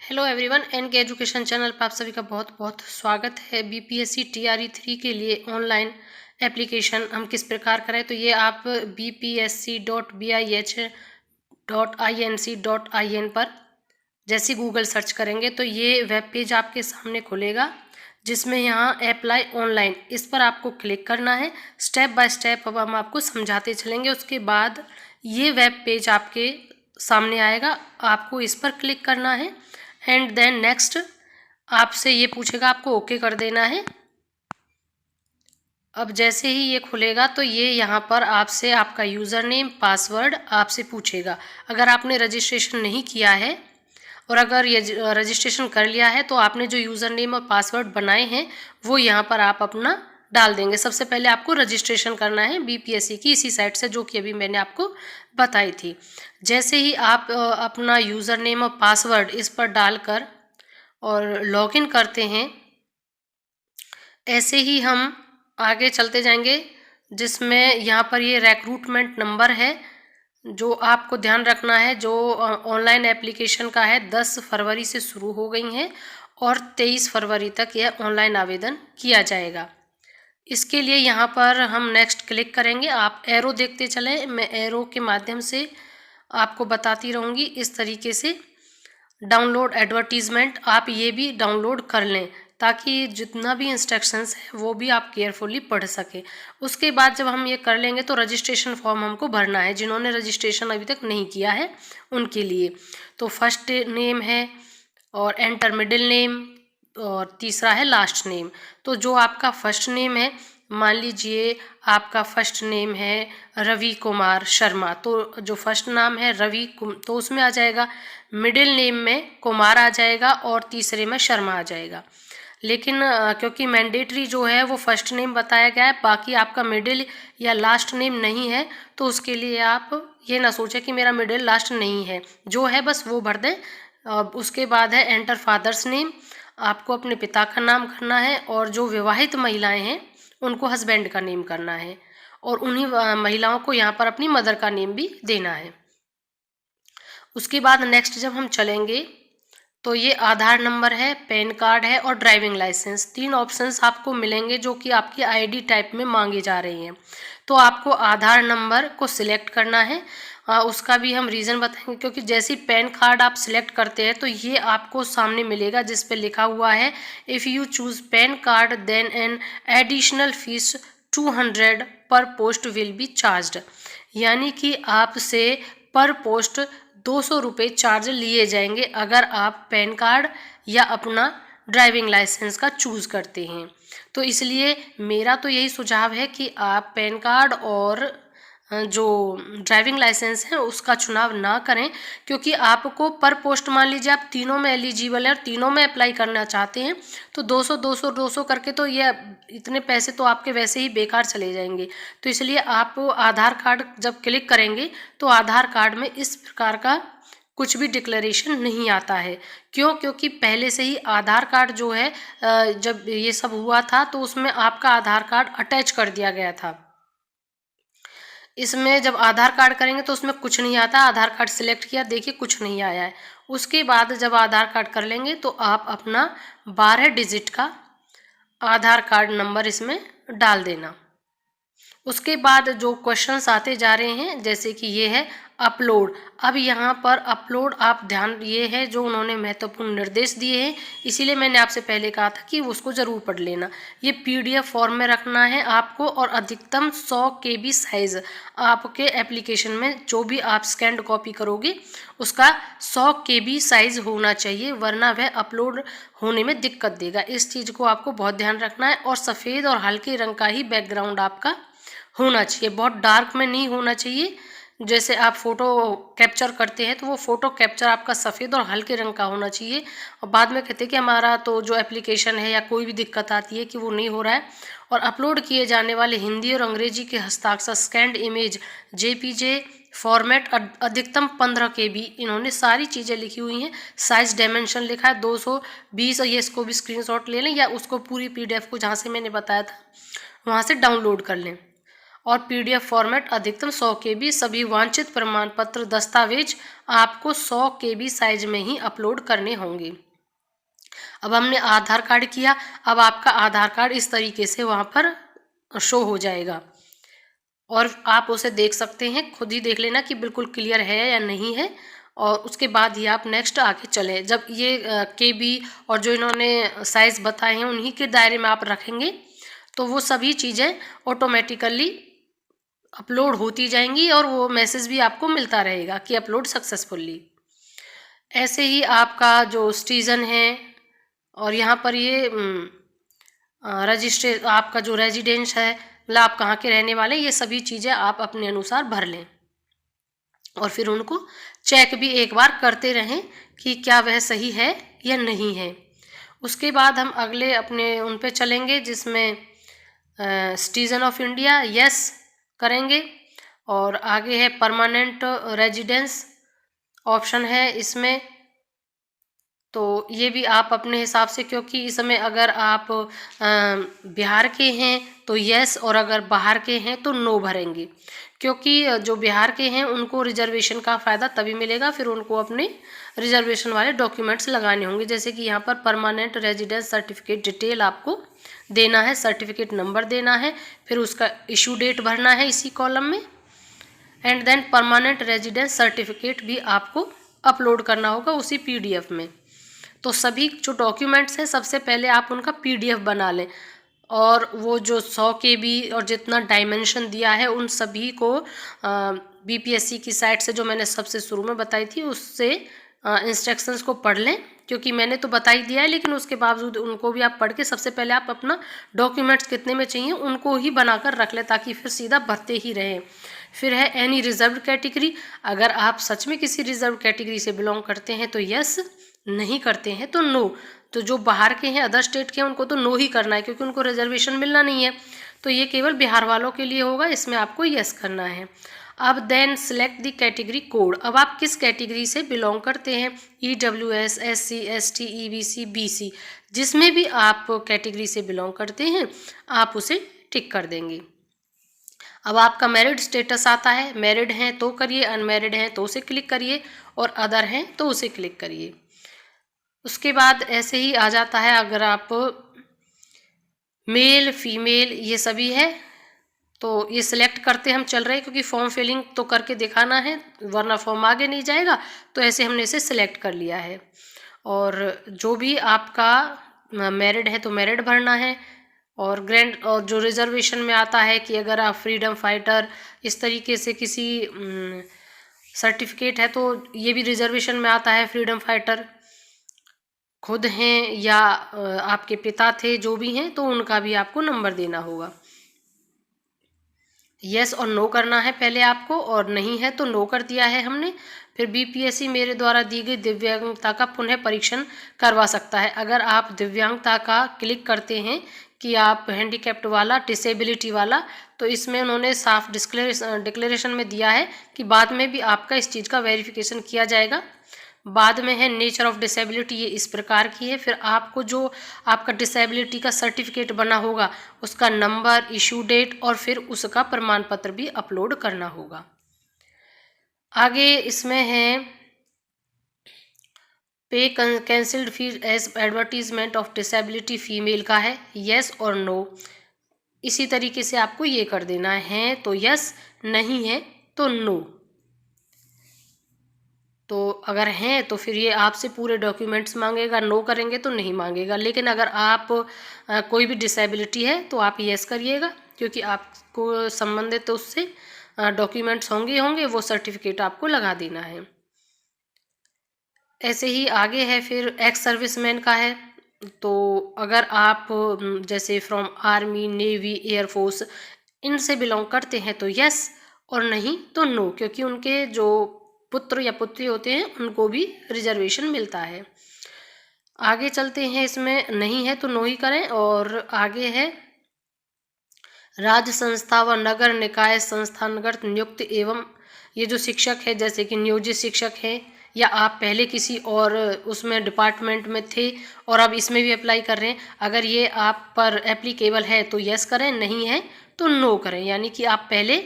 Hello everyone, N के education channel पर आप सभी का बहुत बहुत स्वागत है। बीपीएससी टीआरई 3 के लिए ऑनलाइन एप्लीकेशन हम किस प्रकार करें, तो ये आप bpsc.bih.inc.in पर जैसे गूगल सर्च करेंगे तो ये वेब पेज आपके सामने खुलेगा, जिसमें यहाँ अप्लाई ऑनलाइन इस पर आपको क्लिक करना है। स्टेप बाय स्टेप अब हम आपको समझाते चलेंगे। उसके बाद ये वेब पेज आपके सामने आएगा, आपको इस पर क्लिक करना है एंड देन नेक्स्ट आपसे ये पूछेगा, आपको ओके कर देना है। अब जैसे ही ये खुलेगा तो ये यहाँ पर आपसे आपका यूज़र नेम पासवर्ड आपसे पूछेगा। अगर आपने रजिस्ट्रेशन नहीं किया है और अगर ये रजिस्ट्रेशन कर लिया है तो आपने जो यूज़र नेम और पासवर्ड बनाए हैं वो यहाँ पर आप अपना डाल देंगे। सबसे पहले आपको रजिस्ट्रेशन करना है बीपीएससी की इसी साइट से, जो कि अभी मैंने आपको बताई थी। जैसे ही आप अपना यूज़र नेम और पासवर्ड इस पर डालकर और लॉगिन करते हैं, ऐसे ही हम आगे चलते जाएंगे, जिसमें यहाँ पर ये रिक्रूटमेंट नंबर है जो आपको ध्यान रखना है। जो ऑनलाइन एप्लीकेशन का है 10 फरवरी से शुरू हो गई हैं और 23 फरवरी तक यह ऑनलाइन आवेदन किया जाएगा। इसके लिए यहाँ पर हम नेक्स्ट क्लिक करेंगे। आप एरो देखते चलें, मैं एरो के माध्यम से आपको बताती रहूँगी। इस तरीके से डाउनलोड एडवर्टीज़मेंट आप ये भी डाउनलोड कर लें, ताकि जितना भी इंस्ट्रक्शंस है वो भी आप केयरफुली पढ़ सकें। उसके बाद जब हम ये कर लेंगे तो रजिस्ट्रेशन फॉर्म हमको भरना है। जिन्होंने रजिस्ट्रेशन अभी तक नहीं किया है उनके लिए तो फर्स्ट नेम है और एंटर मिडिल नेम और तीसरा है लास्ट नेम। तो जो आपका फर्स्ट नेम है, मान लीजिए आपका फर्स्ट नेम है रवि कुमार शर्मा, तो जो फर्स्ट नाम है रवि तो उसमें आ जाएगा, मिडिल नेम में कुमार आ जाएगा और तीसरे में शर्मा आ जाएगा। लेकिन क्योंकि मैंडेटरी जो है वो फर्स्ट नेम बताया गया है, बाकी आपका मिडिल या लास्ट नेम नहीं है, तो उसके लिए आप ये ना सोचें कि मेरा मिडिल लास्ट नहीं है, जो है बस वो भर दें। उसके बाद है एंटर फादर्स नेम, आपको अपने पिता का नाम करना है और जो विवाहित महिलाएं हैं उनको हस्बैंड का नेम करना है और उन्हीं महिलाओं को यहाँ पर अपनी मदर का नेम भी देना है। उसके बाद नेक्स्ट जब हम चलेंगे तो ये आधार नंबर है, पैन कार्ड है और ड्राइविंग लाइसेंस, 3 ऑप्शंस आपको मिलेंगे जो कि आपकी आईडी टाइप में मांगे जा रही हैं। तो आपको आधार नंबर को सिलेक्ट करना है। उसका भी हम रीज़न बताएंगे, क्योंकि जैसे ही पैन कार्ड आप सिलेक्ट करते हैं तो ये आपको सामने मिलेगा जिस पे लिखा हुआ है if you choose PAN card then an additional fees 200 पर पोस्ट विल बी चार्ज्ड, यानी कि आपसे पर पोस्ट 200 रुपये चार्ज लिए जाएंगे अगर आप पैन कार्ड या अपना ड्राइविंग लाइसेंस का चूज़ करते हैं। तो इसलिए मेरा तो यही सुझाव है कि आप पैन कार्ड और जो ड्राइविंग लाइसेंस है उसका चुनाव ना करें, क्योंकि आपको पर पोस्ट, मान लीजिए आप तीनों में एलिजिबल है और तीनों में अप्लाई करना चाहते हैं, तो 200 200 200 करके तो ये इतने पैसे तो आपके वैसे ही बेकार चले जाएंगे। तो इसलिए आप आधार कार्ड जब क्लिक करेंगे तो आधार कार्ड में इस प्रकार का कुछ भी डिक्लेरेशन नहीं आता है। क्योंकि पहले से ही आधार कार्ड जो है, जब ये सब हुआ था तो उसमें आपका आधार कार्ड अटैच कर दिया गया था। इसमें जब आधार कार्ड करेंगे तो उसमें कुछ नहीं आता। आधार कार्ड सिलेक्ट किया, देखिए कुछ नहीं आया है। उसके बाद जब आधार कार्ड कर लेंगे तो आप अपना 12 डिजिट का आधार कार्ड नंबर इसमें डाल देना। उसके बाद जो क्वेश्चंस आते जा रहे हैं, जैसे कि ये है अपलोड। अब यहाँ पर अपलोड, आप ध्यान, ये है जो उन्होंने महत्वपूर्ण निर्देश दिए हैं, इसीलिए मैंने आपसे पहले कहा था कि उसको ज़रूर पढ़ लेना। ये पीडीएफ फॉर्म में रखना है आपको और अधिकतम 100 KB साइज़ आपके एप्लीकेशन में जो भी आप स्कैंड कॉपी करोगे उसका 100 KB साइज़ होना चाहिए, वरना वह अपलोड होने में दिक्कत देगा। इस चीज़ को आपको बहुत ध्यान रखना है। और सफ़ेद और हल्के रंग का ही बैकग्राउंड आपका होना चाहिए, बहुत डार्क में नहीं होना चाहिए। जैसे आप फ़ोटो कैप्चर करते हैं तो वो फ़ोटो कैप्चर आपका सफ़ेद और हल्के रंग का होना चाहिए। और बाद में कहते हैं कि हमारा तो जो एप्लीकेशन है या कोई भी दिक्कत आती है कि वो नहीं हो रहा है। और अपलोड किए जाने वाले हिंदी और अंग्रेजी के हस्ताक्षर स्कैंड इमेज JPG फॉर्मेट अधिकतम 15 KB, इन्होंने सारी चीज़ें लिखी हुई हैं। साइज़ डायमेंशन लिखा है 220, और ये इसको भी स्क्रीनशॉट ले लें या उसको पूरी PDF को जहाँ से मैंने बताया था वहाँ से डाउनलोड कर लें। और पीडीएफ फॉर्मेट अधिकतम 100 KB। सभी वांछित प्रमाण पत्र दस्तावेज आपको 100 KB साइज में ही अपलोड करने होंगे। अब हमने आधार कार्ड किया, अब आपका आधार कार्ड इस तरीके से वहाँ पर शो हो जाएगा और आप उसे देख सकते हैं, खुद ही देख लेना कि बिल्कुल क्लियर है या नहीं है, और उसके बाद ही आप नेक्स्ट आगे चलें। जब ये KB और जो इन्होंने साइज़ बताए हैं उन्हीं के दायरे में आप रखेंगे तो वो सभी चीज़ें ऑटोमेटिकली अपलोड होती जाएंगी और वो मैसेज भी आपको मिलता रहेगा कि अपलोड सक्सेसफुली। ऐसे ही आपका जो सिटीज़न है और यहाँ पर ये रजिस्ट्रे आपका जो रेजिडेंस है, मतलब आप कहाँ के रहने वाले, ये सभी चीज़ें आप अपने अनुसार भर लें और फिर उनको चेक भी एक बार करते रहें कि क्या वह सही है या नहीं है। उसके बाद हम अगले अपने उन पे चलेंगे जिसमें सिटीज़न ऑफ इंडिया यस करेंगे और आगे है परमानेंट रेजिडेंस ऑप्शन है इसमें, तो ये भी आप अपने हिसाब से, क्योंकि इसमें अगर आप बिहार के हैं तो यस और अगर बाहर के हैं तो नो भरेंगे, क्योंकि जो बिहार के हैं उनको रिजर्वेशन का फ़ायदा तभी मिलेगा, फिर उनको अपने रिजर्वेशन वाले डॉक्यूमेंट्स लगाने होंगे। जैसे कि यहाँ पर परमानेंट रेजिडेंस सर्टिफिकेट डिटेल आपको देना है, सर्टिफिकेट नंबर देना है, फिर उसका इशू डेट भरना है इसी कॉलम में, and then permanent residence certificate भी आपको अपलोड करना होगा उसी PDF में। तो सभी जो डॉक्यूमेंट्स हैं सबसे पहले आप उनका PDF बना लें और वो जो 100 KB और जितना डायमेंशन दिया है उन सभी को BPSC की साइट से जो मैंने सबसे शुरू में बताई थी उससे इंस्ट्रक्शंस को पढ़ लें, क्योंकि मैंने तो बता ही दिया है लेकिन उसके बावजूद उनको भी आप पढ़ के सबसे पहले आप अपना डॉक्यूमेंट्स कितने में चाहिए उनको ही बनाकर रख लें ताकि फिर सीधा भरते ही रहें। फिर है एनी रिजर्व्ड कैटेगरी, अगर आप सच में किसी रिजर्व कैटेगरी से बिलोंग करते हैं तो यस, नहीं करते हैं तो नो। तो जो बाहर के हैं, अदर स्टेट के हैं, उनको तो नो ही करना है क्योंकि उनको रिजर्वेशन मिलना नहीं है, तो ये केवल बिहार वालों के लिए होगा, इसमें आपको यस करना है। अब then select the category code, अब आप किस कैटेगरी से बिलोंग करते हैं, EWS, SC, ST, EBC, BC, जिसमें भी आप कैटेगरी से बिलोंग करते हैं आप उसे टिक कर देंगे। अब आपका मैरिड स्टेटस आता है, मैरिड हैं तो करिए, अनमैरिड हैं तो उसे क्लिक करिए और अदर हैं तो उसे क्लिक करिए। उसके बाद ऐसे ही आ जाता है अगर आप मेल फीमेल ये सभी है तो ये सिलेक्ट करते हम चल रहे हैं क्योंकि फॉर्म फिलिंग तो करके दिखाना है वरना फॉर्म आगे नहीं जाएगा, तो ऐसे हमने इसे सिलेक्ट कर लिया है। और जो भी आपका मैरिड है तो मैरिड भरना है, और ग्रैंड और जो रिजर्वेशन में आता है कि अगर आप फ्रीडम फाइटर इस तरीके से किसी सर्टिफिकेट है तो ये भी रिजर्वेशन में आता है, फ्रीडम फाइटर खुद हैं या आपके पिता थे जो भी हैं तो उनका भी आपको नंबर देना होगा। यस और नो करना है पहले आपको, और नहीं है तो नो कर दिया है हमने। फिर BPSC मेरे द्वारा दी गई दिव्यांगता का पुनः परीक्षण करवा सकता है। अगर आप दिव्यांगता का क्लिक करते हैं कि आप हैंडीकैप्ड वाला, डिसेबिलिटी वाला, तो इसमें उन्होंने साफ डिक्लेरेशन में दिया है कि बाद में भी आपका इस चीज़ का वेरिफिकेशन किया जाएगा। बाद में है नेचर ऑफ डिसेबिलिटी, ये इस प्रकार की है। फिर आपको जो आपका डिसेबिलिटी का सर्टिफिकेट बना होगा उसका नंबर, इशू डेट और फिर उसका प्रमाण पत्र भी अपलोड करना होगा। आगे इसमें है पे cancelled fees as advertisement of disability, female का है यस और नो। इसी तरीके से आपको ये कर देना है तो यस, नहीं है तो नो। तो अगर हैं तो फिर ये आपसे पूरे डॉक्यूमेंट्स मांगेगा, नो करेंगे तो नहीं मांगेगा। लेकिन अगर आप कोई भी डिसेबिलिटी है तो आप यस करिएगा क्योंकि आपको संबंधित उससे डॉक्यूमेंट्स होंगे, वो सर्टिफिकेट आपको लगा देना है। ऐसे ही आगे है फिर एक्स सर्विसमैन का है, तो अगर आप जैसे फ्रॉम आर्मी, नेवी, एयरफोर्स इनसे बिलोंग करते हैं तो यस और नहीं तो नो, क्योंकि उनके जो पुत्र या पुत्री होते हैं उनको भी रिजर्वेशन मिलता है। आगे चलते हैं, इसमें नहीं है तो नो ही करें। और आगे है राज्य संस्था व नगर निकाय संस्थानगत नियुक्त एवं, ये जो शिक्षक है जैसे कि नियोजित शिक्षक हैं या आप पहले किसी और उसमें डिपार्टमेंट में थे और अब इसमें भी अप्लाई कर रहे हैं, अगर ये आप पर एप्लीकेबल है तो यस करें, नहीं है तो नो करें, यानी कि आप पहले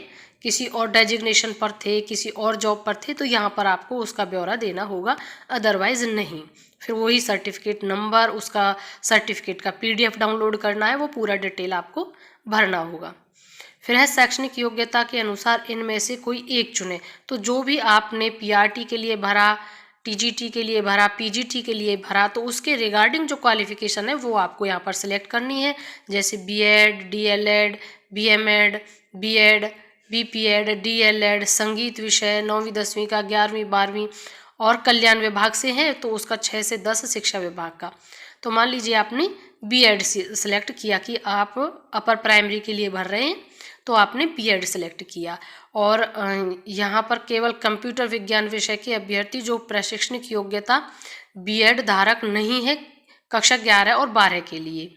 किसी और डेजिग्नेशन पर थे, किसी और जॉब पर थे, तो यहाँ पर आपको उसका ब्यौरा देना होगा, अदरवाइज नहीं। फिर वही सर्टिफिकेट नंबर, उसका सर्टिफिकेट का PDF डाउनलोड करना है, वो पूरा डिटेल आपको भरना होगा। फिर है शैक्षणिक योग्यता के अनुसार इनमें से कोई एक चुने। तो जो भी आपने PRT के लिए भरा, TGT के लिए भरा, PGT के लिए भरा, तो उसके रिगार्डिंग जो क्वालिफिकेशन है वो आपको यहाँ पर सिलेक्ट करनी है। जैसे B.Ed, DLEd, BMed, B.Ed, BPEd, DLEd, संगीत विषय 9वीं 10वीं का, 11वीं 12वीं और कल्याण विभाग से है तो उसका 6 से 10 शिक्षा विभाग का। तो मान लीजिए आपने B.Ed सिलेक्ट किया कि आप अपर प्राइमरी के लिए भर रहे हैं, तो आपने B.Ed सिलेक्ट किया। और यहाँ पर केवल कंप्यूटर विज्ञान विषय के अभ्यर्थी जो प्रशैक्षणिक योग्यता B.Ed धारक नहीं है कक्षा 11 और 12 के लिए,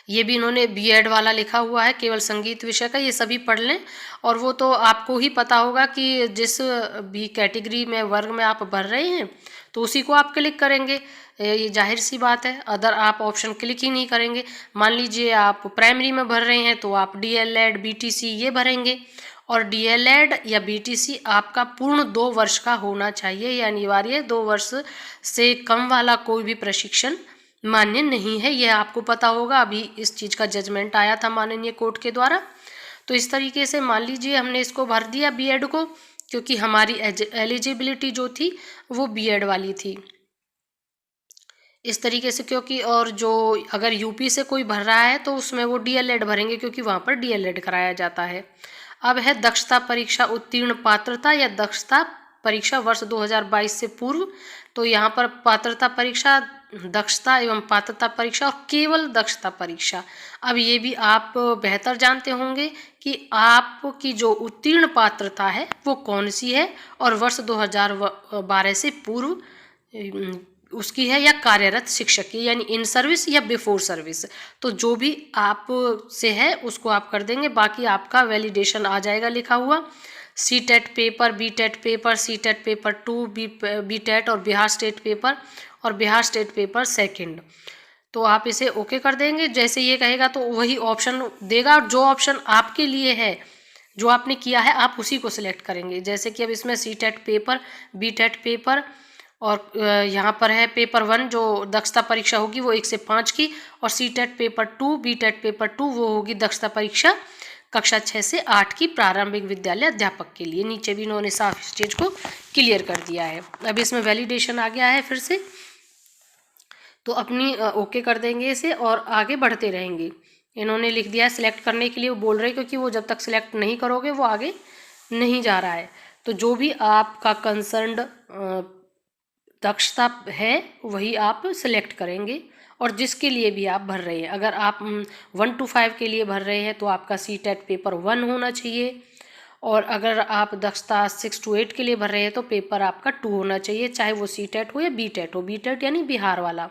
ये भी इन्होंने B.Ed वाला लिखा हुआ है, केवल संगीत विषय का, ये सभी पढ़ लें। और वो तो आपको ही पता होगा कि जिस भी कैटेगरी में वर्ग में आप भर रहे हैं तो उसी को आप क्लिक करेंगे, ये जाहिर सी बात है। अदर आप ऑप्शन क्लिक ही नहीं करेंगे। मान लीजिए आप प्राइमरी में भर रहे हैं तो आप DLEd, BTC ये भरेंगे। और DLEd या BTC आपका पूर्ण 2 वर्ष का होना चाहिए, ये अनिवार्य 2 वर्ष से कम वाला कोई भी प्रशिक्षण मान्य नहीं है, यह आपको पता होगा। अभी इस चीज़ का जजमेंट आया था माननीय कोर्ट के द्वारा। तो इस तरीके से मान लीजिए हमने इसको भर दिया B.Ed को, क्योंकि हमारी एलिजिबिलिटी जो थी वो B.Ed वाली थी इस तरीके से। क्योंकि और जो अगर यूपी से कोई भर रहा है तो उसमें वो DLEd भरेंगे, क्योंकि वहाँ पर DLEd कराया जाता है। अब है दक्षता परीक्षा उत्तीर्ण पात्रता या दक्षता परीक्षा वर्ष 2022 से पूर्व। तो यहाँ पर पात्रता परीक्षा, दक्षता एवं पात्रता परीक्षा और केवल दक्षता परीक्षा। अब ये भी आप बेहतर जानते होंगे कि आपकी जो उत्तीर्ण पात्रता है वो कौन सी है और वर्ष 2012 से पूर्व उसकी है, या कार्यरत शिक्षक की, यानी इन सर्विस या बिफोर सर्विस। तो जो भी आप से है उसको आप कर देंगे, बाकी आपका वैलिडेशन आ जाएगा लिखा हुआ। CTET paper, BTET paper, CTET paper 2, BTET और बिहार स्टेट पेपर और बिहार स्टेट पेपर सेकंड। तो आप इसे ओके कर देंगे। जैसे ये कहेगा तो वही ऑप्शन देगा, और जो ऑप्शन आपके लिए है, जो आपने किया है, आप उसी को सिलेक्ट करेंगे। जैसे कि अब इसमें CTET पेपर, BTET पेपर और यहाँ पर है पेपर 1 जो दक्षता परीक्षा होगी वो 1 से 5 की, और CTET पेपर 2, BTET पेपर 2 वो होगी दक्षता परीक्षा कक्षा 6 से 8 की प्रारंभिक विद्यालय अध्यापक के लिए। नीचे भी इन्होंने साफ स्टेज को क्लियर कर दिया है। अब इसमें वैलिडेशन आ गया है फिर से, तो अपनी ओके कर देंगे इसे और आगे बढ़ते रहेंगे। इन्होंने लिख दिया है सिलेक्ट करने के लिए, वो बोल रहे हैं क्योंकि वो जब तक सिलेक्ट नहीं करोगे वो आगे नहीं जा रहा है। तो जो भी आपका कंसर्न्ड दक्षता है वही आप सिलेक्ट करेंगे, और जिसके लिए भी आप भर रहे हैं। अगर आप 1 to 5 के लिए भर रहे हैं तो आपका CTET पेपर 1 होना चाहिए, और अगर आप दक्षता 6 to 8 के लिए भर रहे हैं तो पेपर आपका 2 होना चाहिए, चाहे वो CTET हो या BTET हो। BTET यानी बिहार वाला।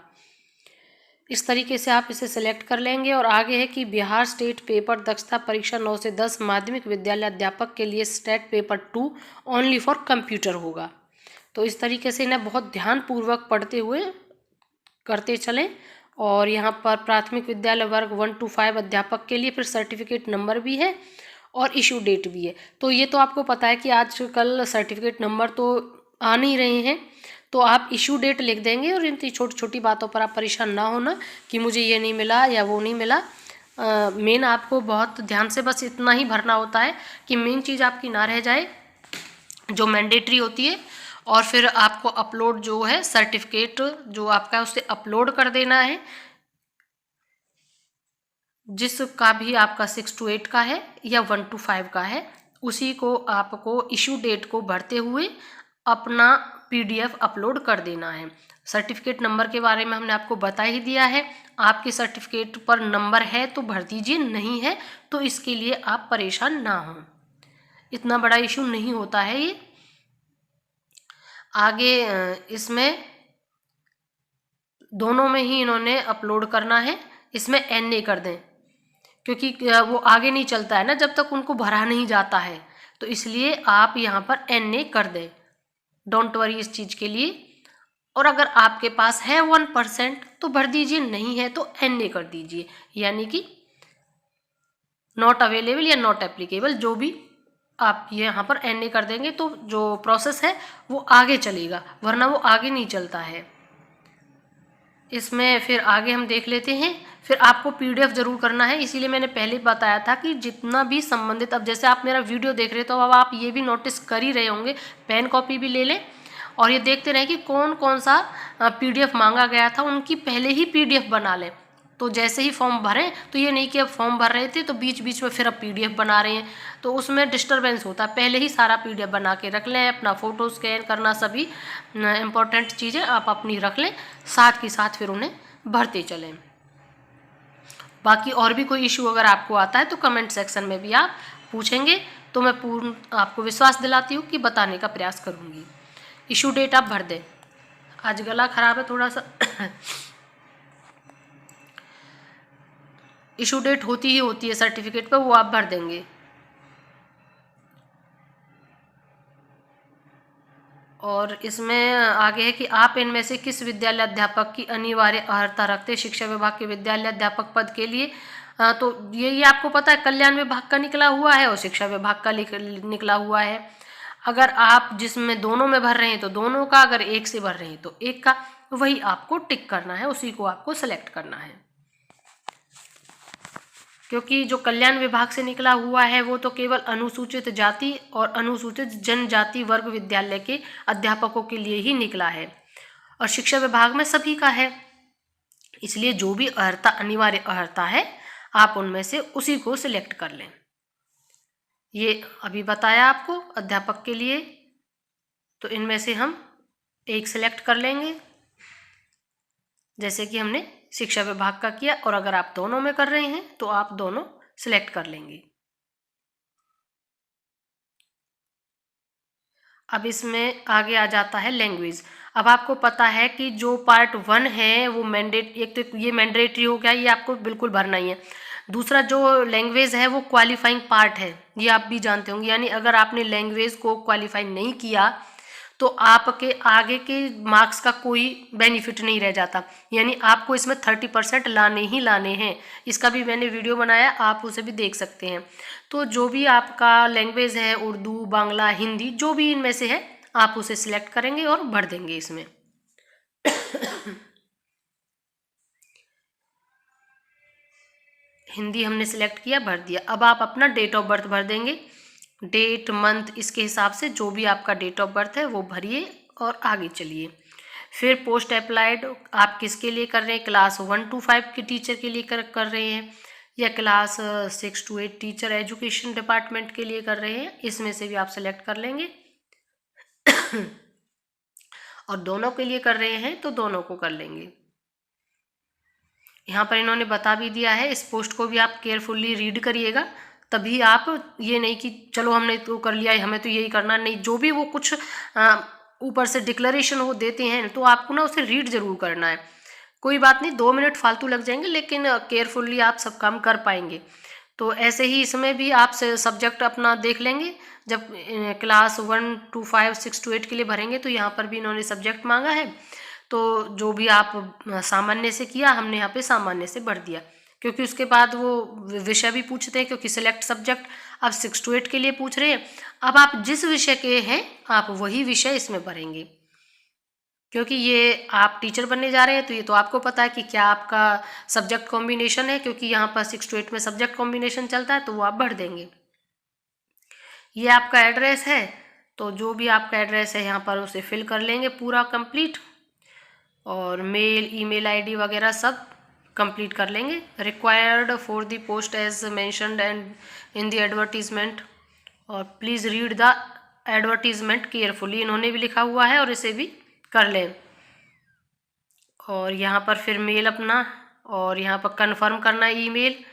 इस तरीके से आप इसे सिलेक्ट कर लेंगे। और आगे है कि बिहार स्टेट पेपर दक्षता परीक्षा 9 से 10 माध्यमिक विद्यालय अध्यापक के लिए state paper 2 only for computer होगा। तो इस तरीके से इन्हें बहुत ध्यानपूर्वक पढ़ते हुए करते चलें। और यहाँ पर प्राथमिक विद्यालय वर्ग 1 to 5 अध्यापक के लिए फिर सर्टिफिकेट नंबर भी है और इशू डेट भी है। तो ये तो आपको पता है कि आजकल सर्टिफिकेट नंबर तो आ नहीं रहे हैं, तो आप इशू डेट लिख देंगे। और इन छोटी छोटी बातों पर आप परेशान ना होना कि मुझे ये नहीं मिला या वो नहीं मिला। मेन आपको बहुत ध्यान से बस इतना ही भरना होता है कि मेन चीज़ आपकी ना रह जाए जो मैंडेटरी होती है। और फिर आपको अपलोड जो है सर्टिफिकेट जो आपका है उसे अपलोड कर देना है, जिसका भी आपका 6 to 8 का है या 1 to 5 का है, उसी को आपको इशू डेट को भरते हुए अपना PDF अपलोड कर देना है। सर्टिफिकेट नंबर के बारे में हमने आपको बता ही दिया है। आपके सर्टिफिकेट पर नंबर है तो भर दीजिए, नहीं है तो इसके लिए आप परेशान ना हों, इतना बड़ा इशू नहीं होता है ये। आगे इसमें दोनों में ही इन्होंने अपलोड करना है। इसमें NA कर दें, क्योंकि वो आगे नहीं चलता है ना जब तक उनको भरा नहीं जाता है, तो इसलिए आप यहाँ पर NA कर दें। डोंट वरी इस चीज़ के लिए। और अगर आपके पास है 1% तो भर दीजिए, नहीं है तो NA कर दीजिए, यानी कि नॉट अवेलेबल या नॉट एप्लीकेबल, जो भी आप ये यहाँ पर NA कर देंगे तो जो प्रोसेस है वो आगे चलेगा, वरना वो आगे नहीं चलता है। इसमें फिर आगे हम देख लेते हैं। फिर आपको PDF जरूर करना है, इसीलिए मैंने पहले बताया था कि जितना भी संबंधित, अब जैसे आप मेरा वीडियो देख रहे हो तो अब आप ये भी नोटिस कर ही रहे होंगे, पेन कॉपी भी ले लें और ये देखते रहें कि कौन कौन सा PDF मांगा गया था, उनकी पहले ही PDF बना लें। तो जैसे ही फॉर्म भरें, तो ये नहीं कि अब फॉर्म भर रहे थे तो बीच बीच में फिर अब PDF बना रहे हैं, तो उसमें डिस्टर्बेंस होता है। पहले ही सारा PDF बना के रख लें, अपना फ़ोटो स्कैन करना, सभी इम्पोर्टेंट चीज़ें आप अपनी रख लें, साथ के साथ फिर उन्हें भरते चलें। बाकी और भी कोई इशू अगर आपको आता है तो कमेंट सेक्शन में भी आप पूछेंगे, तो मैं पूर्ण आपको विश्वास दिलाती हूँ कि बताने का प्रयास करूँगी। इशू डेट आप भर दें। आज गला खराब है थोड़ा सा इशू डेट होती ही होती है सर्टिफिकेट पर, वो आप भर देंगे। और इसमें आगे है कि आप इनमें से किस विद्यालय अध्यापक की अनिवार्य अर्हता रखते शिक्षा विभाग के विद्यालय अध्यापक पद के लिए। तो ये आपको पता है कल्याण विभाग का निकला हुआ है और शिक्षा विभाग का निकला हुआ है। अगर आप जिसमें दोनों में भर रहे हैं तो दोनों का, अगर एक से भर रहे हैं तो एक का, वही आपको टिक करना है, उसी को आपको सेलेक्ट करना है। क्योंकि जो कल्याण विभाग से निकला हुआ है वो तो केवल अनुसूचित जाति और अनुसूचित जनजाति वर्ग विद्यालय के अध्यापकों के लिए ही निकला है और शिक्षा विभाग में सभी का है, इसलिए जो भी अर्हता, अनिवार्य अर्हता है, आप उनमें से उसी को सिलेक्ट कर लें। ये अभी बताया आपको अध्यापक के लिए, तो इनमें से हम एक सिलेक्ट कर लेंगे जैसे कि हमने शिक्षा विभाग का किया, और अगर आप दोनों में कर रहे हैं तो आप दोनों सिलेक्ट कर लेंगे। अब इसमें आगे आ जाता है लैंग्वेज। अब आपको पता है कि जो पार्ट 1 है वो एक तो ये मैंडेटरी हो गया, ये आपको बिल्कुल भरना ही है। दूसरा जो लैंग्वेज है वो क्वालिफाइंग पार्ट है, ये आप भी जानते होंगे, यानी अगर आपने लैंग्वेज को क्वालिफाई नहीं किया तो आपके आगे के मार्क्स का कोई बेनिफिट नहीं रह जाता, यानी आपको इसमें 30% लाने ही लाने हैं। इसका भी मैंने वीडियो बनाया, आप उसे भी देख सकते हैं। तो जो भी आपका लैंग्वेज है, उर्दू, बांग्ला, हिंदी, जो भी इनमें से है, आप उसे सिलेक्ट करेंगे और भर देंगे इसमें। हिंदी हमने सिलेक्ट किया, भर दिया। अब आप अपना डेट ऑफ बर्थ भर देंगे, डेट, मंथ, इसके हिसाब से जो भी आपका डेट ऑफ बर्थ है वो भरिए और आगे चलिए। फिर पोस्ट अप्लाइड आप किसके लिए कर रहे हैं, क्लास 1 to 5 के टीचर के लिए कर रहे हैं या class 6 to 8 teacher education department के लिए कर रहे हैं, इसमें से भी आप सेलेक्ट कर लेंगे। और दोनों के लिए कर रहे हैं तो दोनों को कर लेंगे। यहाँ पर इन्होंने बता भी दिया है, इस पोस्ट को भी आप केयरफुली रीड करिएगा, तभी आप ये नहीं कि चलो हमने तो कर लिया है, हमें तो यही करना नहीं। जो भी वो कुछ ऊपर से डिक्लेरेशन वो देते हैं तो आपको ना उसे रीड जरूर करना है। कोई बात नहीं, 2 मिनट फालतू लग जाएंगे, लेकिन केयरफुली आप सब काम कर पाएंगे। तो ऐसे ही इसमें भी आप सब्जेक्ट अपना देख लेंगे। जब क्लास 1 to 5, 6 to 8 के लिए भरेंगे तो यहाँ पर भी इन्होंने सब्जेक्ट मांगा है, तो जो भी आप सामान्य से किया, हमने यहाँ पे सामान्य से भर दिया, क्योंकि उसके बाद वो विषय भी पूछते हैं, क्योंकि सिलेक्ट सब्जेक्ट अब 6 to 8 के लिए पूछ रहे हैं। अब आप जिस विषय के हैं आप वही विषय इसमें भरेंगे, क्योंकि ये आप टीचर बनने जा रहे हैं तो ये तो आपको पता है कि क्या आपका सब्जेक्ट कॉम्बिनेशन है, क्योंकि यहाँ पर 6 to 8 में सब्जेक्ट कॉम्बिनेशन चलता है, तो वो आप भर देंगे। ये आपका एड्रेस है, तो जो भी आपका एड्रेस है यहाँ पर उसे फिल कर लेंगे पूरा कंप्लीट, और मेल, ईमेल आईडी वगैरह सब कंप्लीट कर लेंगे। Required for the post as mentioned and in the advertisement, और please read the advertisement carefully, इन्होंने भी लिखा हुआ है, और इसे भी कर लें। और यहाँ पर फिर मेल अपना, और यहाँ पर कंफर्म करना ईमेल,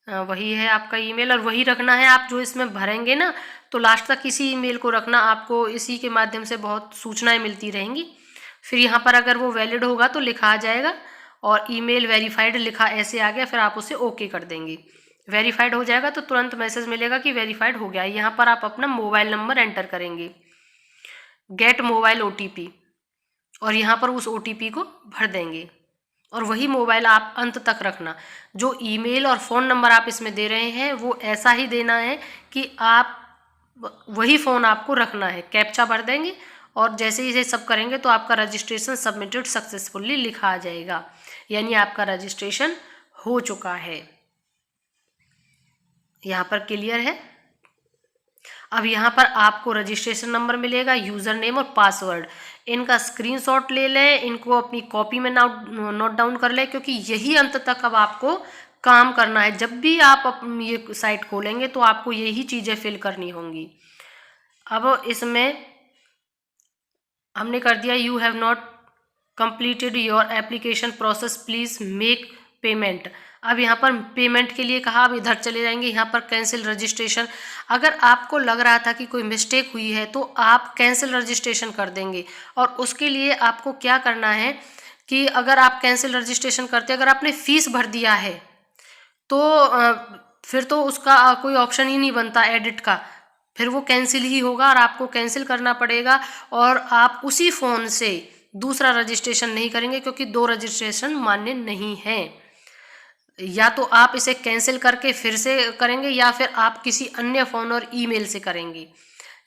वही है आपका ईमेल, और वही रखना है आप जो इसमें भरेंगे ना, तो लास्ट तक इसी ईमेल को रखना। आपको इसी के माध्यम से बहुत सूचनाएं मिलती रहेंगी। फिर यहाँ पर अगर वो वैलिड होगा तो लिखा आ जाएगा, और ईमेल वेरीफाइड लिखा ऐसे आ गया, फिर आप उसे ओके कर देंगे। वेरीफाइड हो जाएगा तो तुरंत मैसेज मिलेगा कि वेरीफाइड हो गया। यहाँ पर आप अपना मोबाइल नंबर एंटर करेंगे, गेट मोबाइल OTP, और यहाँ पर उस OTP को भर देंगे। और वही मोबाइल आप अंत तक रखना। जो ईमेल और फ़ोन नंबर आप इसमें दे रहे हैं वो ऐसा ही देना है कि आप वही फ़ोन आपको रखना है। कैप्चा भर देंगे और जैसे ही ये सब करेंगे तो आपका रजिस्ट्रेशन सबमिटेड सक्सेसफुली लिखा आ जाएगा, यानी आपका रजिस्ट्रेशन हो चुका है। यहाँ पर क्लियर है। अब यहाँ पर आपको रजिस्ट्रेशन नंबर मिलेगा, यूज़र नेम और पासवर्ड। इनका स्क्रीनशॉट ले लें, इनको अपनी कॉपी में नोट डाउन कर लें, क्योंकि यही अंत तक अब आपको काम करना है। जब भी आप ये साइट खोलेंगे तो आपको यही चीज़ें फिल करनी होंगी। अब इसमें हमने कर दिया you have not completed your application process, please make payment. अब यहाँ पर पेमेंट के लिए कहा, अब इधर चले जाएंगे, यहाँ पर कैंसिल रजिस्ट्रेशन। अगर आपको लग रहा था कि कोई मिस्टेक हुई है तो आप कैंसिल रजिस्ट्रेशन कर देंगे। और उसके लिए आपको क्या करना है कि अगर आप कैंसिल रजिस्ट्रेशन करते, अगर आपने फ़ीस भर दिया है तो फिर तो उसका कोई ऑप्शन ही नहीं बनता एडिट का, फिर वो कैंसिल ही होगा और आपको कैंसिल करना पड़ेगा। और आप उसी फ़ोन से दूसरा रजिस्ट्रेशन नहीं करेंगे, क्योंकि 2 रजिस्ट्रेशन मान्य नहीं है। या तो आप इसे कैंसिल करके फिर से करेंगे या फिर आप किसी अन्य फ़ोन और ईमेल से करेंगे,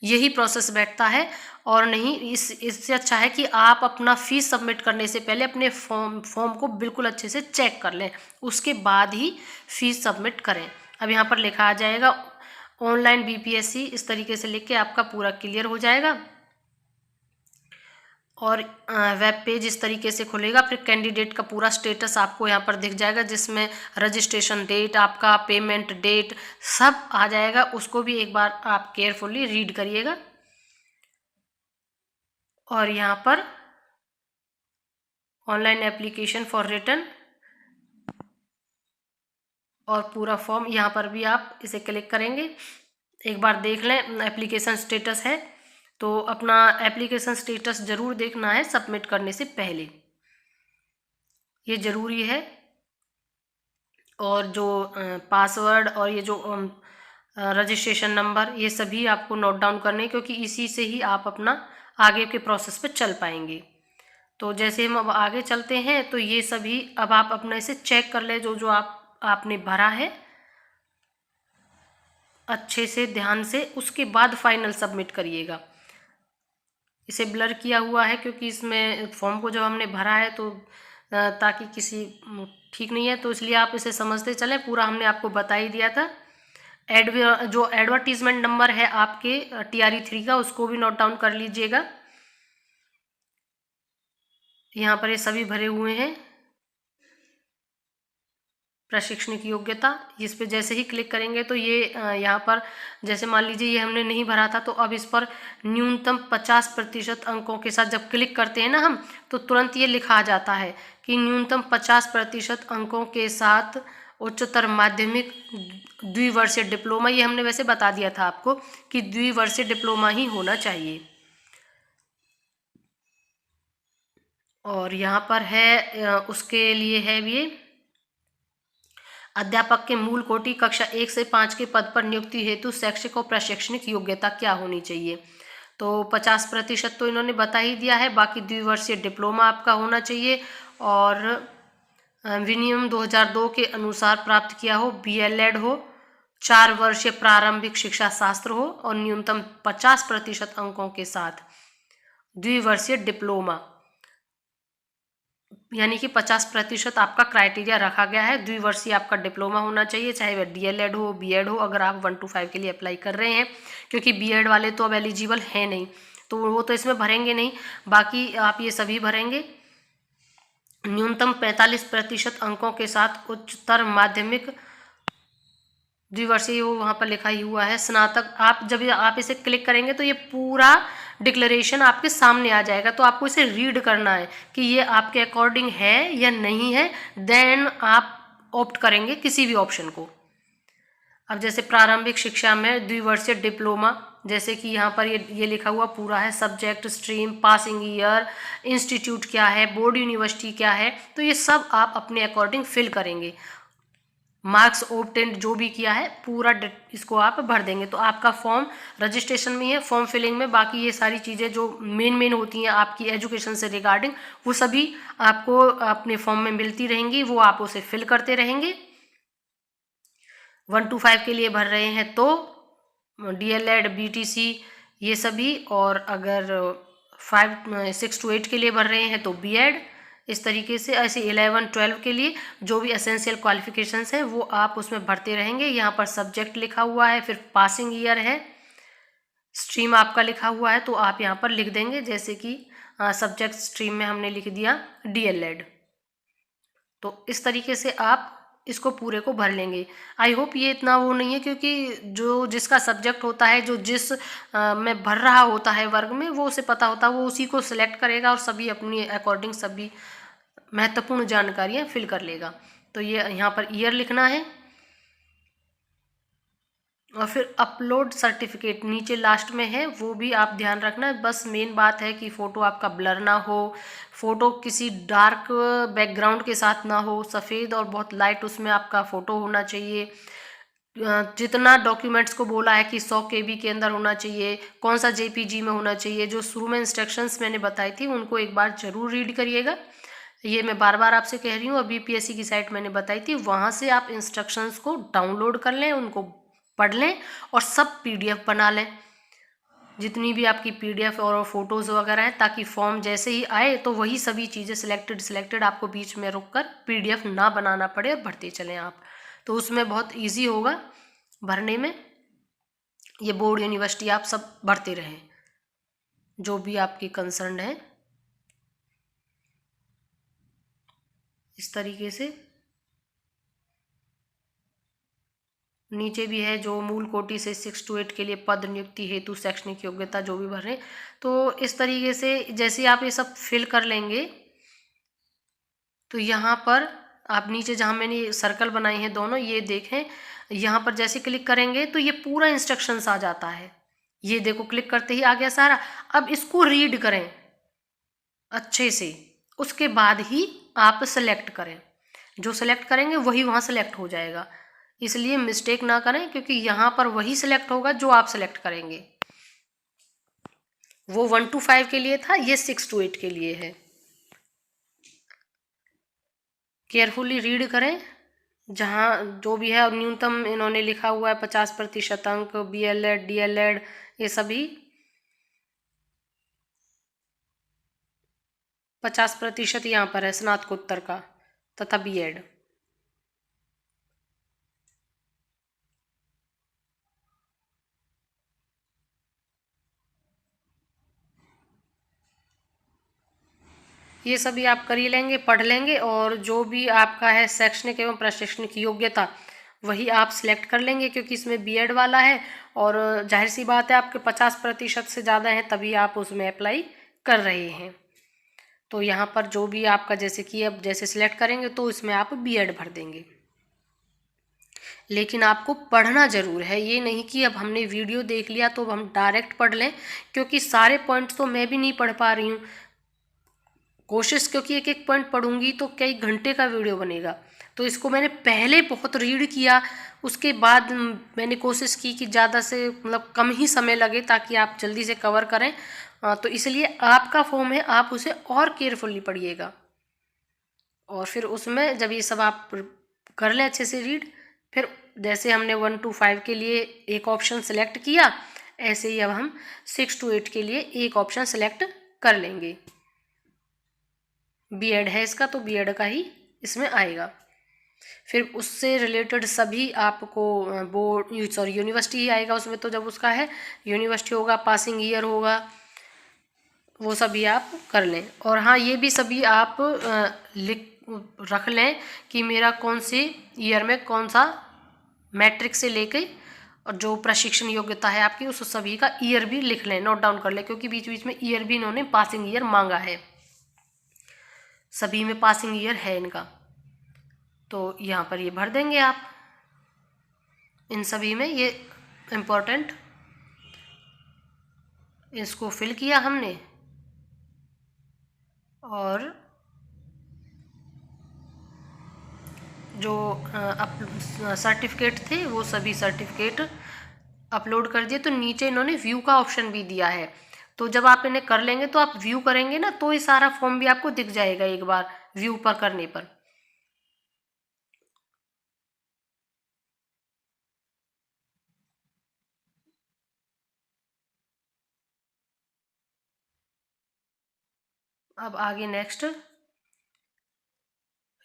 यही प्रोसेस बैठता है। और नहीं, इससे अच्छा है कि आप अपना फ़ीस सबमिट करने से पहले अपने फॉर्म को बिल्कुल अच्छे से चेक कर लें, उसके बाद ही फ़ीस सबमिट करें। अब यहाँ पर लिखा आ जाएगा ऑनलाइन BPSC, इस तरीके से लिख के आपका पूरा क्लियर हो जाएगा। और वेब पेज इस तरीके से खुलेगा। फिर कैंडिडेट का पूरा स्टेटस आपको यहाँ पर दिख जाएगा, जिसमें रजिस्ट्रेशन डेट, आपका पेमेंट डेट सब आ जाएगा। उसको भी एक बार आप केयरफुली रीड करिएगा। और यहाँ पर ऑनलाइन एप्लीकेशन फॉर रिटर्न और पूरा फॉर्म, यहाँ पर भी आप इसे क्लिक करेंगे, एक बार देख लें एप्लीकेशन स्टेटस है तो अपना एप्लीकेशन स्टेटस ज़रूर देखना है सबमिट करने से पहले, ये ज़रूरी है। और जो पासवर्ड और ये जो रजिस्ट्रेशन नंबर, ये सभी आपको नोट डाउन करने, क्योंकि इसी से ही आप अपना आगे के प्रोसेस पे चल पाएंगे। तो जैसे हम अब आगे चलते हैं तो ये सभी अब आप अपने से चेक कर ले, जो जो आपने भरा है अच्छे से ध्यान से, उसके बाद फाइनल सबमिट करिएगा। इसे ब्लर किया हुआ है क्योंकि इसमें फॉर्म को जब हमने भरा है तो ताकि किसी ठीक नहीं है, तो इसलिए आप इसे समझते चलें, पूरा हमने आपको बता ही दिया था। जो एडवर्टीजमेंट नंबर है आपके TRE3 का, उसको भी नोट डाउन कर लीजिएगा। यहाँ पर ये सभी भरे हुए हैं। प्रशिक्षणिक योग्यता, इस पे जैसे ही क्लिक करेंगे तो ये यहाँ पर जैसे मान लीजिए ये हमने नहीं भरा था, तो अब इस पर न्यूनतम 50% अंकों के साथ जब क्लिक करते हैं ना हम, तो तुरंत ये लिखा आ जाता है कि न्यूनतम 50% अंकों के साथ उच्चतर माध्यमिक द्विवर्षीय डिप्लोमा, ये हमने वैसे बता दिया था आपको कि द्विवर्षीय डिप्लोमा ही होना चाहिए। और यहाँ पर है उसके लिए है ये अध्यापक के मूल कोटि कक्षा 1 से 5 के पद पर नियुक्ति हेतु शैक्षिक और प्रशैक्षणिक योग्यता क्या होनी चाहिए। तो 50% तो इन्होंने बता ही दिया है, बाकी द्विवर्षीय डिप्लोमा आपका होना चाहिए और विनियम 2002 के अनुसार प्राप्त किया हो, BLED हो, 4 वर्षीय प्रारंभिक शिक्षा शास्त्र हो और न्यूनतम 50% अंकों के साथ द्विवर्षीय डिप्लोमा, यानी कि 50% आपका क्राइटेरिया रखा गया है। द्विवर्षीय आपका डिप्लोमा होना चाहिए, चाहे वह DLED हो, BEd हो, अगर आप 1 to 5 के लिए अप्लाई कर रहे हैं, क्योंकि BEd वाले तो अब एलिजिबल हैं नहीं, तो वो तो इसमें भरेंगे नहीं, बाकी आप ये सभी भरेंगे। न्यूनतम 45% अंकों के साथ उच्चतर माध्यमिक द्विवर्षीय, वो वहाँ पर लिखा ही हुआ है। स्नातक, आप जब आप इसे क्लिक करेंगे तो ये पूरा डिक्लेरेशन आपके सामने आ जाएगा, तो आपको इसे रीड करना है कि ये आपके अकॉर्डिंग है या नहीं है, देन आप ऑप्ट करेंगे किसी भी ऑप्शन को। अब जैसे प्रारंभिक शिक्षा में द्विवर्षीय डिप्लोमा, जैसे कि यहाँ पर ये लिखा हुआ पूरा है, subject, stream, passing year, institute क्या है, बोर्ड यूनिवर्सिटी क्या है, तो ये सब आप अपने अकॉर्डिंग फिल करेंगे। मार्क्स ऑब्टेन्ड जो भी किया है पूरा इसको आप भर देंगे। तो आपका फॉर्म रजिस्ट्रेशन में है, फॉर्म फिलिंग में बाकी ये सारी चीज़ें जो मेन होती हैं आपकी एजुकेशन से रिगार्डिंग, वो सभी आपको अपने फॉर्म में मिलती रहेंगी, वो आप उसे फिल करते रहेंगे। 1 to 5 के लिए भर रहे हैं तो DLED BTC ये सभी, और अगर 6 to 8 के लिए भर रहे हैं तो BEd। इस तरीके से ऐसे 11-12 के लिए जो भी एसेंशियल क्वालिफिकेशंस हैं वो आप उसमें भरते रहेंगे। यहाँ पर सब्जेक्ट लिखा हुआ है, फिर पासिंग ईयर है, स्ट्रीम आपका लिखा हुआ है तो आप यहाँ पर लिख देंगे, जैसे कि सब्जेक्ट स्ट्रीम में हमने लिख दिया DLED। तो इस तरीके से आप इसको पूरे को भर लेंगे। आई होप ये इतना वो नहीं है, क्योंकि जो जिसका सब्जेक्ट होता है, जो जिस में भर रहा होता है वर्ग में, वो उसे पता होता है, वो उसी को सिलेक्ट करेगा और सभी अपनी अकॉर्डिंग सभी महत्वपूर्ण जानकारियाँ फिल कर लेगा। तो ये यहाँ पर ईयर लिखना है और फिर अपलोड सर्टिफिकेट नीचे लास्ट में है, वो भी आप ध्यान रखना है। बस मेन बात है कि फ़ोटो आपका ब्लर ना हो, फ़ोटो किसी डार्क बैकग्राउंड के साथ ना हो, सफ़ेद और बहुत लाइट उसमें आपका फ़ोटो होना चाहिए। जितना डॉक्यूमेंट्स को बोला है कि 100 KB के अंदर होना चाहिए, कौन सा JPG में होना चाहिए, जो शुरू में इंस्ट्रक्शंस मैंने बताई थी उनको एक बार ज़रूर रीड करिएगा। ये मैं बार बार आपसे कह रही हूँ। अभी BPSC की साइट मैंने बताई थी, वहाँ से आप इंस्ट्रक्शंस को डाउनलोड कर लें, उनको पढ़ लें और सब PDF बना लें, जितनी भी आपकी PDF और फोटोज़ वगैरह हैं, ताकि फॉर्म जैसे ही आए तो वही सभी चीज़ें सिलेक्टेड आपको बीच में रुककर PDF ना बनाना पड़े और भरते चलें आप। तो उसमें बहुत ईजी होगा भरने में। ये बोर्ड यूनिवर्सिटी आप सब भरते रहें जो भी आपकी कंसर्न है। इस तरीके से नीचे भी है जो मूल कोटि से 6 to 8 के लिए पद नियुक्ति हेतु शैक्षणिक योग्यता जो भी भर रहे हैं। तो इस तरीके से जैसे आप ये सब फिल कर लेंगे तो यहाँ पर आप नीचे जहाँ मैंने सर्कल बनाए हैं दोनों, ये देखें, यहाँ पर जैसे क्लिक करेंगे तो ये पूरा इंस्ट्रक्शंस आ जाता है। ये देखो क्लिक करते ही आ गया सारा। अब इसको रीड करें अच्छे से, उसके बाद ही आप सेलेक्ट करें। जो सेलेक्ट करेंगे वही वहाँ सेलेक्ट हो जाएगा, इसलिए मिस्टेक ना करें, क्योंकि यहाँ पर वही सिलेक्ट होगा जो आप सेलेक्ट करेंगे। वो 1 to 5 के लिए था, ये 6 to 8 के लिए है। केयरफुली रीड करें जहाँ जो भी है। और न्यूनतम इन्होंने लिखा हुआ है 50% अंक, BLED DLED ये सभी 50% यहाँ पर है स्नातकोत्तर का तथा BEd। ये सभी आप कर ही लेंगे, पढ़ लेंगे, और जो भी आपका है शैक्षणिक एवं प्रशैक्षणिक योग्यता वही आप सिलेक्ट कर लेंगे, क्योंकि इसमें BEd वाला है और जाहिर सी बात है आपके 50% से ज़्यादा है तभी आप उसमें अप्लाई कर रहे हैं। तो यहाँ पर जो भी आपका जैसे कि अब जैसे सिलेक्ट करेंगे तो इसमें आप BEd भर देंगे। लेकिन आपको पढ़ना ज़रूर है, ये नहीं कि अब हमने वीडियो देख लिया तो हम डायरेक्ट पढ़ लें, क्योंकि सारे पॉइंट्स तो मैं भी नहीं पढ़ पा रही हूँ। कोशिश, क्योंकि एक एक पॉइंट पढ़ूंगी तो कई घंटे का वीडियो बनेगा, तो इसको मैंने पहले बहुत रीड किया, उसके बाद मैंने कोशिश की कि ज़्यादा से मतलब कम ही समय लगे ताकि आप जल्दी से कवर करें। तो इसलिए आपका फॉर्म है, आप उसे और केयरफुली पढ़िएगा, और फिर उसमें जब ये सब आप कर लें अच्छे से रीड, फिर जैसे हमने 1 to 5 के लिए एक ऑप्शन सेलेक्ट किया, ऐसे ही अब हम 6 to 8 के लिए एक ऑप्शन सेलेक्ट कर लेंगे। BEd है इसका तो BEd का ही इसमें आएगा। फिर उससे रिलेटेड सभी आपको बोर्ड यूनिवर्सिटी ही आएगा उसमें, तो जब उसका है यूनिवर्सिटी होगा, पासिंग ईयर होगा, वो सभी आप कर लें। और हाँ, ये भी सभी आप लिख रख लें कि मेरा कौन से ईयर में कौन सा मैट्रिक से लेके और जो प्रशिक्षण योग्यता है आपकी उस सभी का ईयर भी लिख लें, नोट डाउन कर लें, क्योंकि बीच बीच में ईयर भी इन्होंने पासिंग ईयर मांगा है, सभी में पासिंग ईयर है इनका। तो यहाँ पर ये भर देंगे आप इन सभी में, ये इम्पोर्टेंट, इसको फिल किया हमने। और जो सर्टिफिकेट थे वो सभी सर्टिफिकेट अपलोड कर दिए। तो नीचे इन्होंने व्यू का ऑप्शन भी दिया है, तो जब आप इन्हें कर लेंगे तो आप व्यू करेंगे ना, तो ये सारा फॉर्म भी आपको दिख जाएगा एक बार व्यू पर करने पर। अब आगे नेक्स्ट,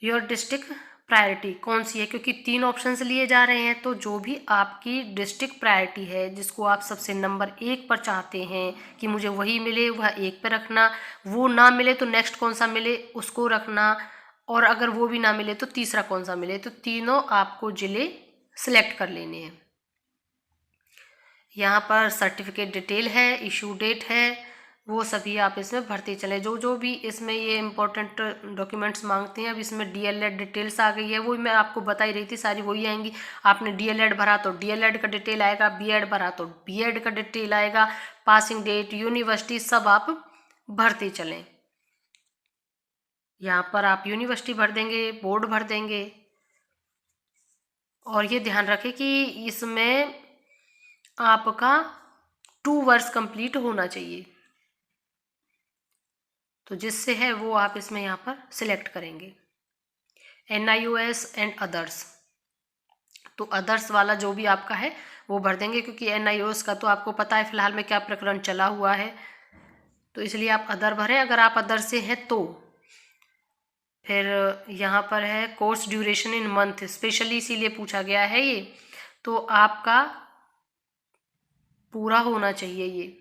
योर डिस्ट्रिक्ट प्रायोरिटी कौन सी है, क्योंकि 3 ऑप्शंस लिए जा रहे हैं, तो जो भी आपकी डिस्ट्रिक्ट प्रायोरिटी है, जिसको आप सबसे नंबर 1 पर चाहते हैं कि मुझे वही मिले, वह 1 पर रखना, वो ना मिले तो नेक्स्ट कौन सा मिले उसको रखना, और अगर वो भी ना मिले तो तीसरा कौन सा मिले, तो तीनों आपको जिले सिलेक्ट कर लेने हैं। यहाँ पर सर्टिफिकेट डिटेल है, इशू डेट है, वो सभी आप इसमें भरते चलें। जो जो भी इसमें ये इम्पोर्टेंट डॉक्यूमेंट्स मांगते हैं, अब इसमें डीएलएड डिटेल्स आ गई है, वो मैं आपको बता ही रही थी, सारी वही आएंगी। आपने डीएलएड भरा तो डीएलएड का डिटेल आएगा, बीएड भरा तो बीएड का डिटेल आएगा, पासिंग डेट, यूनिवर्सिटी, सब आप भरते चलें। यहाँ पर आप यूनिवर्सिटी भर देंगे, बोर्ड भर देंगे, और ये ध्यान रखें कि इसमें आपका 2 वर्ष कंप्लीट होना चाहिए, तो जिससे है वो आप इसमें यहाँ पर सिलेक्ट करेंगे। NIOS एंड अदर्स, तो अदर्स वाला जो भी आपका है वो भर देंगे, क्योंकि NIOS का तो आपको पता है फिलहाल में क्या प्रकरण चला हुआ है, तो इसलिए आप अदर भरें अगर आप अदर से हैं तो। फिर यहाँ पर है कोर्स ड्यूरेशन इन मंथ, स्पेशली इसीलिए पूछा गया है ये, तो आपका पूरा होना चाहिए ये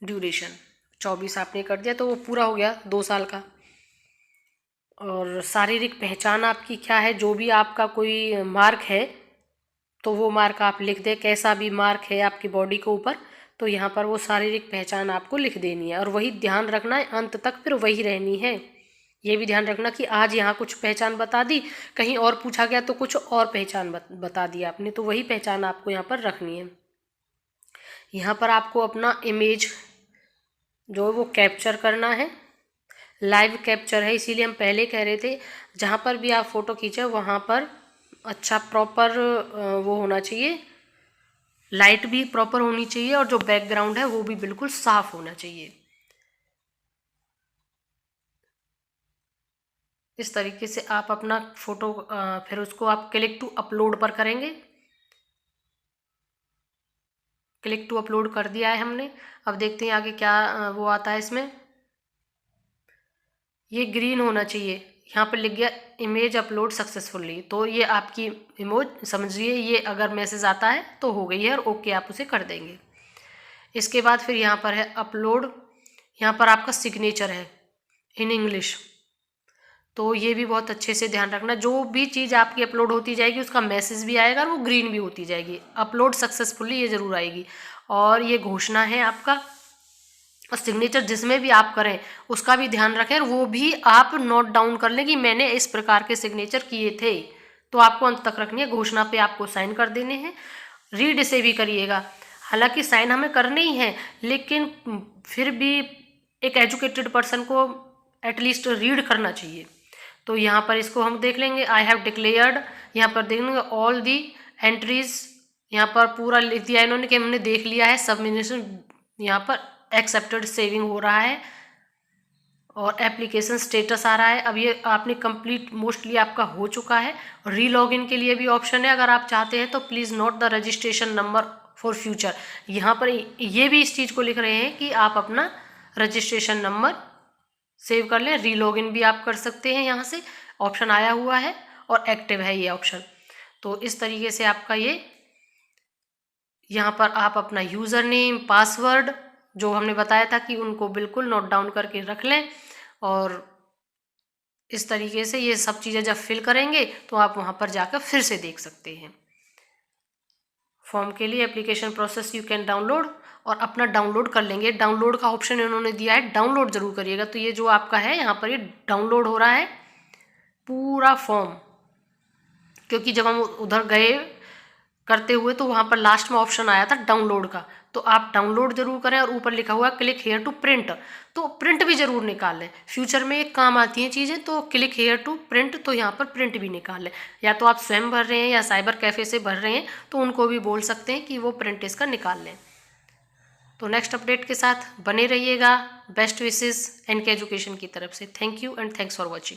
ड्यूरेशन। 24 आपने कर दिया तो वो पूरा हो गया 2 साल का। और शारीरिक पहचान आपकी क्या है, जो भी आपका कोई मार्क है तो वो मार्क आप लिख दें, कैसा भी मार्क है आपकी बॉडी के ऊपर, तो यहाँ पर वो शारीरिक पहचान आपको लिख देनी है, और वही ध्यान रखना है अंत तक फिर वही रहनी है। ये भी ध्यान रखना कि आज यहाँ कुछ पहचान बता दी, कहीं और पूछा गया तो कुछ और पहचान बता दिया आपने, तो वही पहचान आपको यहाँ पर रखनी है। यहाँ पर आपको अपना इमेज जो है वो कैप्चर करना है, लाइव कैप्चर है, इसीलिए हम पहले कह रहे थे जहाँ पर भी आप फ़ोटो खींचे वहाँ पर अच्छा प्रॉपर वो होना चाहिए, लाइट भी प्रॉपर होनी चाहिए, और जो बैकग्राउंड है वो भी बिल्कुल साफ होना चाहिए। इस तरीके से आप अपना फ़ोटो फिर उसको आप क्लिक टू अपलोड पर करेंगे। क्लिक टू अपलोड कर दिया है हमने। अब देखते हैं आगे क्या वो आता है इसमें। ये ग्रीन होना चाहिए, यहाँ पर लिख गया इमेज अपलोड सक्सेसफुली, तो ये आपकी इमेज समझिए, ये अगर मैसेज आता है तो हो गई है, और ओके आप उसे कर देंगे। इसके बाद फिर यहाँ पर है अपलोड, यहाँ पर आपका सिग्नेचर है इन इंग्लिश, तो ये भी बहुत अच्छे से ध्यान रखना, जो भी चीज़ आपकी अपलोड होती जाएगी उसका मैसेज भी आएगा और वो ग्रीन भी होती जाएगी, अपलोड सक्सेसफुली ये ज़रूर आएगी। और ये घोषणा है आपका, और सिग्नेचर जिसमें भी आप करें उसका भी ध्यान रखें, और वो भी आप नोट डाउन कर लें कि मैंने इस प्रकार के सिग्नेचर किए थे, तो आपको अंत तक रखनी है। घोषणा पे आपको साइन कर देने हैं, रीड से भी करिएगा, हालांकि साइन हमें करने ही हैं, लेकिन फिर भी एक एजुकेटेड पर्सन को एटलीस्ट रीड करना चाहिए। तो यहाँ पर इसको हम देख लेंगे, आई हैव डिक्लेयर्ड, यहाँ पर देख लेंगे ऑल दी एंट्रीज, यहाँ पर पूरा लिख दिया इन्होंने कि हमने देख लिया है, सबमिशन यहाँ पर एक्सेप्टेड सेविंग हो रहा है, और एप्लीकेशन स्टेटस आ रहा है। अब ये आपने कंप्लीट मोस्टली आपका हो चुका है। री लॉगिन के लिए भी ऑप्शन है, अगर आप चाहते हैं तो please note the registration number for future, यहाँ पर ये भी इस चीज़ को लिख रहे हैं कि आप अपना रजिस्ट्रेशन नंबर सेव कर लें। री लॉगिन भी आप कर सकते हैं, यहाँ से ऑप्शन आया हुआ है और एक्टिव है ये ऑप्शन। तो इस तरीके से आपका ये यहाँ पर आप अपना यूज़र नेम, पासवर्ड जो हमने बताया था कि उनको बिल्कुल नोट डाउन करके रख लें, और इस तरीके से ये सब चीज़ें जब फिल करेंगे तो आप वहाँ पर जाकर फिर से देख सकते हैं। फॉर्म के लिए application process you can download, और अपना डाउनलोड कर लेंगे। डाउनलोड का ऑप्शन इन्होंने दिया है, डाउनलोड जरूर करिएगा। तो ये जो आपका है यहाँ पर ये डाउनलोड हो रहा है पूरा फॉर्म, क्योंकि जब हम उधर गए करते हुए, तो वहाँ पर लास्ट में ऑप्शन आया था डाउनलोड का, तो आप डाउनलोड जरूर करें। और ऊपर लिखा हुआ क्लिक हेयर टू प्रिंट, तो प्रिंट भी जरूर निकाल लें, फ्यूचर में एक काम आती हैं चीज़ें। तो क्लिक हेयर टू प्रिंट, तो यहाँ पर प्रिंट भी निकाल लें, या तो आप स्वयं भर रहे हैं या साइबर कैफ़े से भर रहे हैं तो उनको भी बोल सकते हैं कि वो प्रिंट इसका निकाल लें। तो नेक्स्ट अपडेट के साथ बने रहिएगा। बेस्ट विशेस एनके एजुकेशन की तरफ से। Thank you and thanks for watching.